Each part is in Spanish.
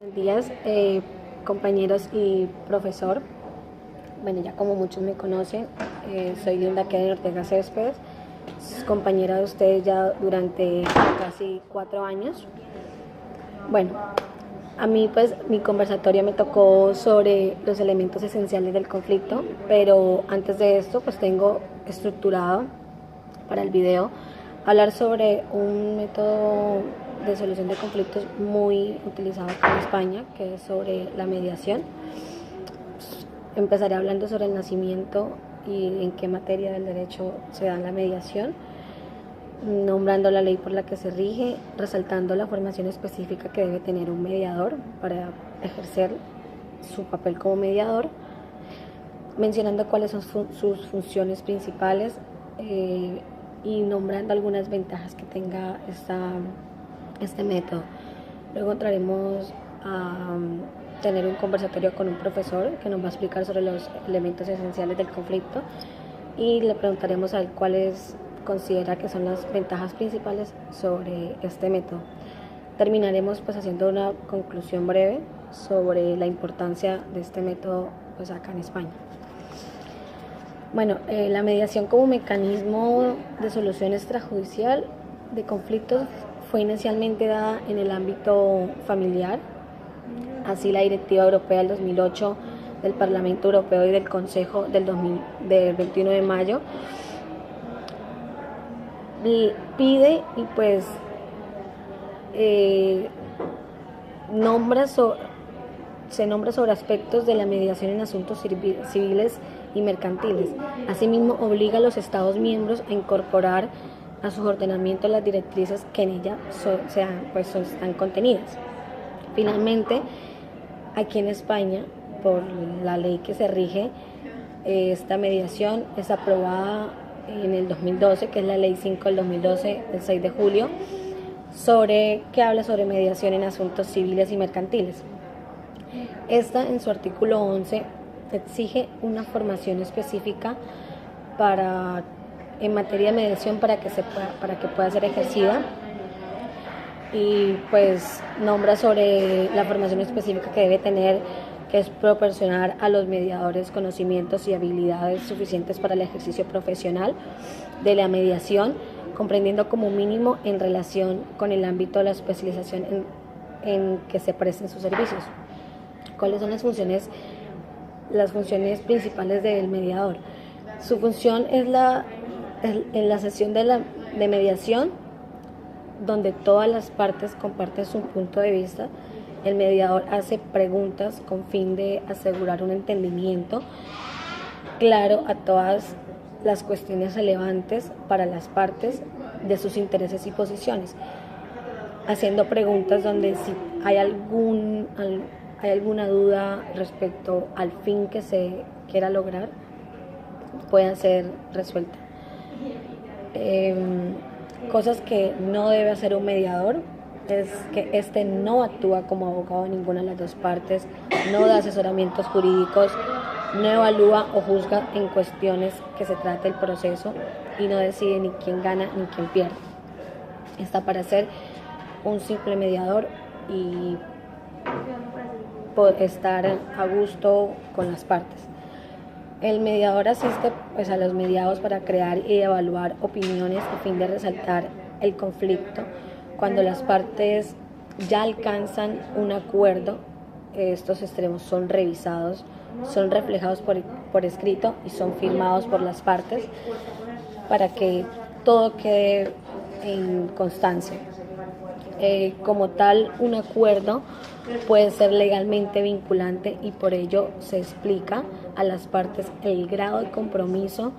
Buenos días, compañeros y profesor. Bueno, ya como muchos me conocen, soy Linda Karen Ortega Céspedes, compañera de ustedes ya durante casi 4 años. Bueno, a mí pues mi conversatorio me tocó sobre los elementos esenciales del conflicto, pero antes de esto pues tengo estructurado para el video hablar sobre un método de solución de conflictos muy utilizado acá en España, que es sobre la mediación. Empezaré hablando sobre el nacimiento y en qué materia del derecho se da la mediación, nombrando la ley por la que se rige, resaltando la formación específica que debe tener un mediador para ejercer su papel como mediador, mencionando cuáles son sus funciones principales y nombrando algunas ventajas que tenga este método. Luego entraremos a tener un conversatorio con un profesor que nos va a explicar sobre los elementos esenciales del conflicto y le preguntaremos a él cuáles considera que son las ventajas principales sobre este método. Terminaremos pues haciendo una conclusión breve sobre la importancia de este método pues acá en España. Bueno, la mediación como mecanismo de solución extrajudicial de conflictos fue inicialmente dada en el ámbito familiar. Así, la Directiva Europea del 2008 del Parlamento Europeo y del Consejo del 21 de mayo pide y pues se nombra sobre aspectos de la mediación en asuntos civiles y mercantiles. Asimismo, obliga a los Estados miembros a incorporar a su ordenamiento las directrices que en ella están contenidas. Finalmente, aquí en España, por la ley que se rige, esta mediación es aprobada en el 2012, que es la Ley 5 del 2012, del 6 de julio, que habla sobre mediación en asuntos civiles y mercantiles. Esta, en su artículo 11, exige una formación específica en materia de mediación para que pueda ser ejercida, y pues nombra sobre la formación específica que debe tener, que es proporcionar a los mediadores conocimientos y habilidades suficientes para el ejercicio profesional de la mediación, comprendiendo como mínimo en relación con el ámbito de la especialización en que se presten sus servicios. ¿Cuáles son las funciones principales del mediador? Su función es en la sesión de mediación, donde todas las partes comparten su punto de vista. El mediador hace preguntas con fin de asegurar un entendimiento claro a todas las cuestiones relevantes para las partes de sus intereses y posiciones, haciendo preguntas donde si hay alguna duda respecto al fin que se quiera lograr, pueda ser resuelta. Cosas que no debe hacer un mediador es que este no actúa como abogado de ninguna de las dos partes, no da asesoramientos jurídicos, no evalúa o juzga en cuestiones que se trata el proceso y no decide ni quién gana ni quién pierde. Está para ser un simple mediador y estar a gusto con las partes. El mediador asiste pues a los mediados para crear y evaluar opiniones a fin de resaltar el conflicto. Cuando las partes ya alcanzan un acuerdo, estos extremos son revisados, son reflejados por escrito y son firmados por las partes para que todo quede en constancia. Como tal, un acuerdo puede ser legalmente vinculante y por ello se explica a las partes el grado de compromiso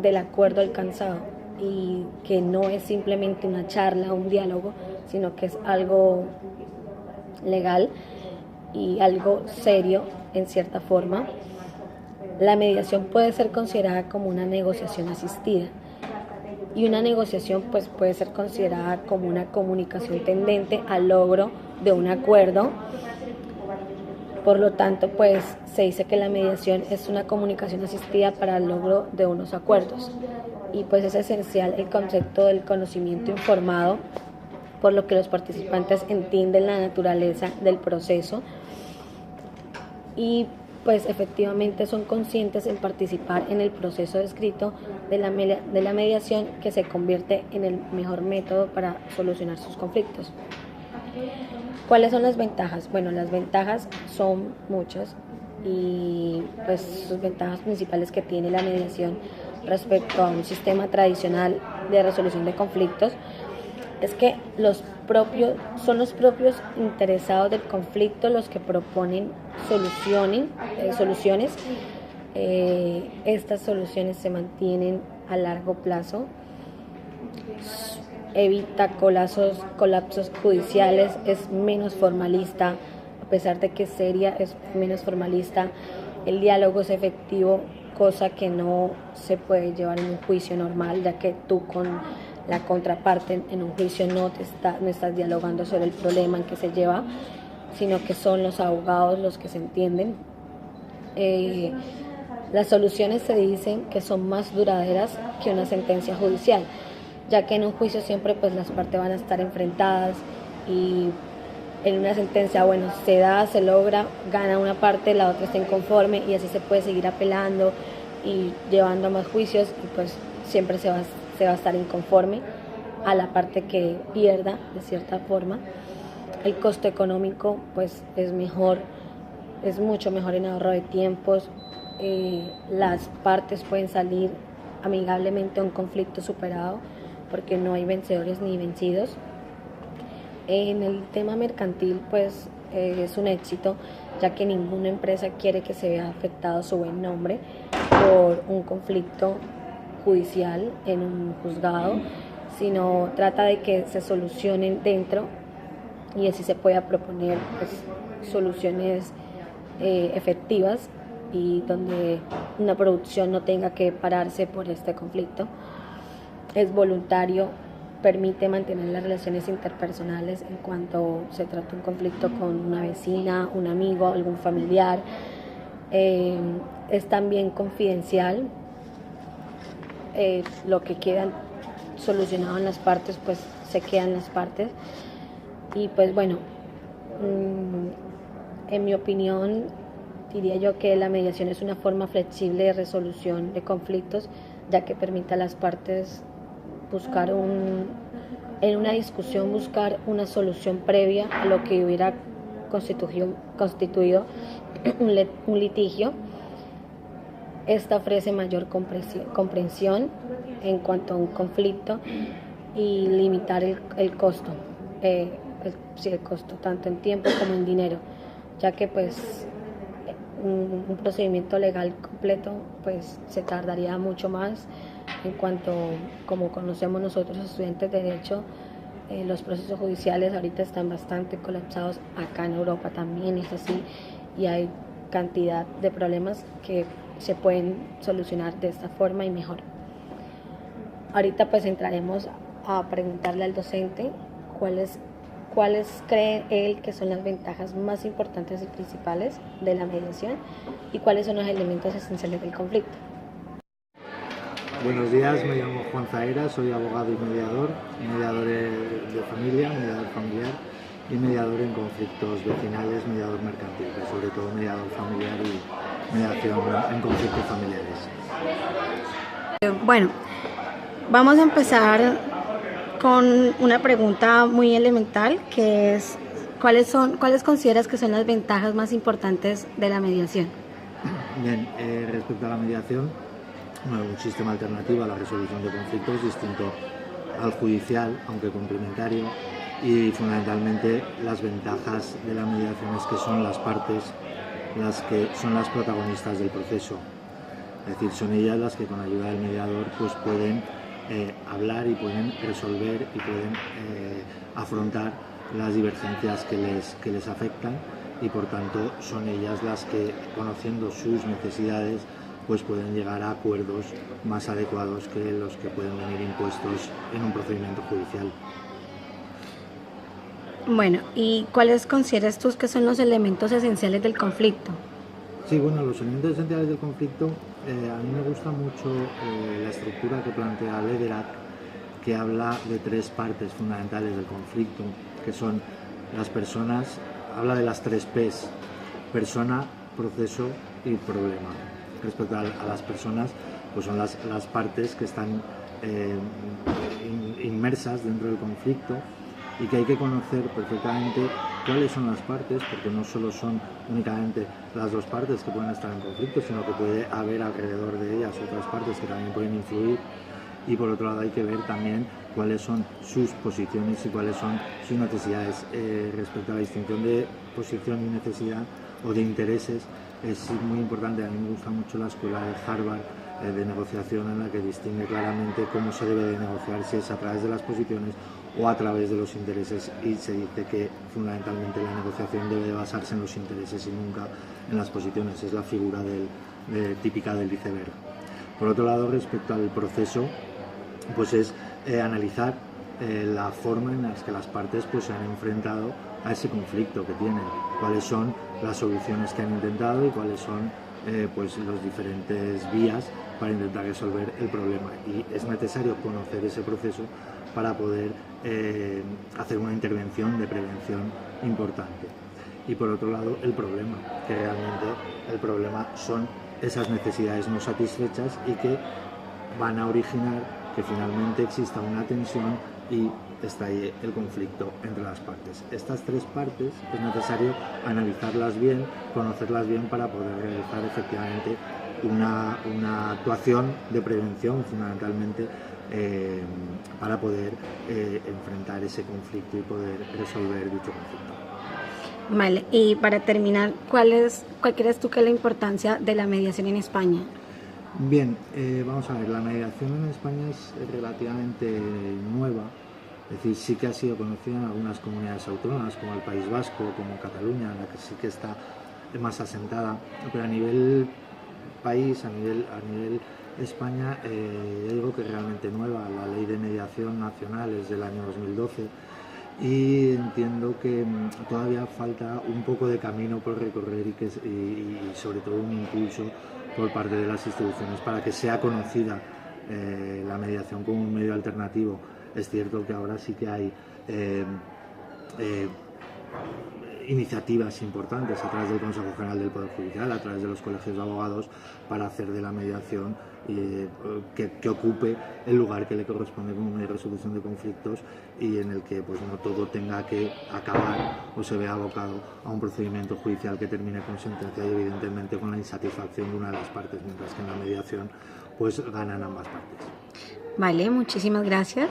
del acuerdo alcanzado, y que no es simplemente una charla, un diálogo, sino que es algo legal y algo serio en cierta forma. La mediación puede ser considerada como una negociación asistida, y una negociación pues puede ser considerada como una comunicación tendente al logro de un acuerdo. Por lo tanto, pues se dice que la mediación es una comunicación asistida para el logro de unos acuerdos, y pues es esencial el concepto del conocimiento informado por lo que los participantes entienden la naturaleza del proceso y pues efectivamente son conscientes en participar en el proceso descrito de la mediación, que se convierte en el mejor método para solucionar sus conflictos. ¿Cuáles son las ventajas? Bueno, las ventajas son muchas y pues sus ventajas principales que tiene la mediación respecto a un sistema tradicional de resolución de conflictos es que son los propios interesados del conflicto los que proponen soluciones. Estas soluciones se mantienen a largo plazo, evita colapsos judiciales, es menos formalista, a pesar de que es seria, es menos formalista, el diálogo es efectivo, cosa que no se puede llevar en un juicio normal, ya que tú con la contraparte en un juicio no estás dialogando sobre el problema en que se lleva, sino que son los abogados los que se entienden. Las soluciones se dicen que son más duraderas que una sentencia judicial, ya que en un juicio siempre pues las partes van a estar enfrentadas y en una sentencia, bueno, se logra, gana una parte, la otra está inconforme y así se puede seguir apelando y llevando a más juicios y pues siempre se va a estar inconforme a la parte que pierda de cierta forma. El costo económico pues es mucho mejor en ahorro de tiempos, las partes pueden salir amigablemente a un conflicto superado porque no hay vencedores ni vencidos. En el tema mercantil pues es un éxito, ya que ninguna empresa quiere que se vea afectado su buen nombre por un conflicto judicial en un juzgado, sino trata de que se solucionen dentro y así se pueda proponer pues, soluciones efectivas y donde una producción no tenga que pararse por este conflicto. Es voluntario, permite mantener las relaciones interpersonales en cuanto se trata de un conflicto con una vecina, un amigo, algún familiar. Es también confidencial. Lo que queda solucionado en las partes pues se queda en las partes y pues bueno, en mi opinión diría yo que la mediación es una forma flexible de resolución de conflictos, ya que permite a las partes buscar en una discusión buscar una solución previa a lo que hubiera constituido un litigio. Esta ofrece mayor comprensión en cuanto a un conflicto y limitar el costo, el costo tanto en tiempo como en dinero, ya que pues un procedimiento legal completo pues se tardaría mucho más. En cuanto, como conocemos nosotros estudiantes de Derecho, los procesos judiciales ahorita están bastante colapsados, acá en Europa también es así, y hay cantidad de problemas que se pueden solucionar de esta forma y mejor. Ahorita pues entraremos a preguntarle al docente cuáles cree él que son las ventajas más importantes y principales de la mediación y cuáles son los elementos esenciales del conflicto. Buenos días, me llamo Juan Zaera, soy abogado y mediador de familia, mediador familiar y mediador en conflictos vecinales, mediador mercantil, pero sobre todo mediador familiar y mediación en conflictos familiares. Bueno, vamos a empezar con una pregunta muy elemental, que es ¿cuáles consideras que son las ventajas más importantes de la mediación? Bien, respecto a la mediación, un sistema alternativo a la resolución de conflictos distinto al judicial, aunque complementario, y fundamentalmente las ventajas de la mediación es que son las partes las que son las protagonistas del proceso, es decir, son ellas las que con ayuda del mediador pues pueden hablar y pueden resolver y pueden afrontar las divergencias que les afectan y por tanto son ellas las que, conociendo sus necesidades, pues pueden llegar a acuerdos más adecuados que los que pueden venir impuestos en un procedimiento judicial. Bueno, ¿y cuáles consideras tú que son los elementos esenciales del conflicto? Sí, bueno, los elementos esenciales del conflicto, a mí me gusta mucho la estructura que plantea Lederach, que habla de tres partes fundamentales del conflicto, que son las personas, habla de las tres P's: persona, proceso y problema. Respecto a las personas, pues son las partes que están inmersas dentro del conflicto, y que hay que conocer perfectamente cuáles son las partes, porque no solo son únicamente las dos partes que pueden estar en conflicto, sino que puede haber alrededor de ellas otras partes que también pueden influir. Y por otro lado hay que ver también cuáles son sus posiciones y cuáles son sus necesidades. Respecto a la distinción de posición y necesidad o de intereses, es muy importante. A mí me gusta mucho la escuela de Harvard de negociación, en la que distingue claramente cómo se debe de negociar, si es a través de las posiciones o a través de los intereses, y se dice que fundamentalmente la negociación debe de basarse en los intereses y nunca en las posiciones. Es la figura típica del iceberg. Por otro lado, respecto al proceso, pues es analizar la forma en la que las partes pues se han enfrentado a ese conflicto que tienen, cuáles son las soluciones que han intentado y cuáles son pues los diferentes vías para intentar resolver el problema. Y es necesario conocer ese proceso para poder hacer una intervención de prevención importante. Y por otro lado, el problema, que realmente el problema son esas necesidades no satisfechas y que van a originar que finalmente exista una tensión y estalle el conflicto entre las partes. Estas tres partes es necesario analizarlas bien, conocerlas bien, para poder realizar efectivamente una actuación de prevención, fundamentalmente para poder enfrentar ese conflicto y poder resolver dicho conflicto. Vale, y para terminar, ¿cuál crees tú que es la importancia de la mediación en España? Bien, vamos a ver, la mediación en España es relativamente nueva, es decir, sí que ha sido conocida en algunas comunidades autónomas, como el País Vasco, como Cataluña, en la que sí que está más asentada, pero a nivel país, a nivel España, yo digo que es realmente nueva. La ley de mediación nacional es del año 2012 y entiendo que todavía falta un poco de camino por recorrer y sobre todo un impulso por parte de las instituciones para que sea conocida la mediación como un medio alternativo. Es cierto que ahora sí que hay iniciativas importantes a través del Consejo General del Poder Judicial, a través de los colegios de abogados, para hacer de la mediación que ocupe el lugar que le corresponde como medio de resolución de conflictos, y en el que pues no todo tenga que acabar o se vea abocado a un procedimiento judicial que termine con sentencia y evidentemente con la insatisfacción de una de las partes, mientras que en la mediación pues ganan ambas partes. Vale, muchísimas gracias.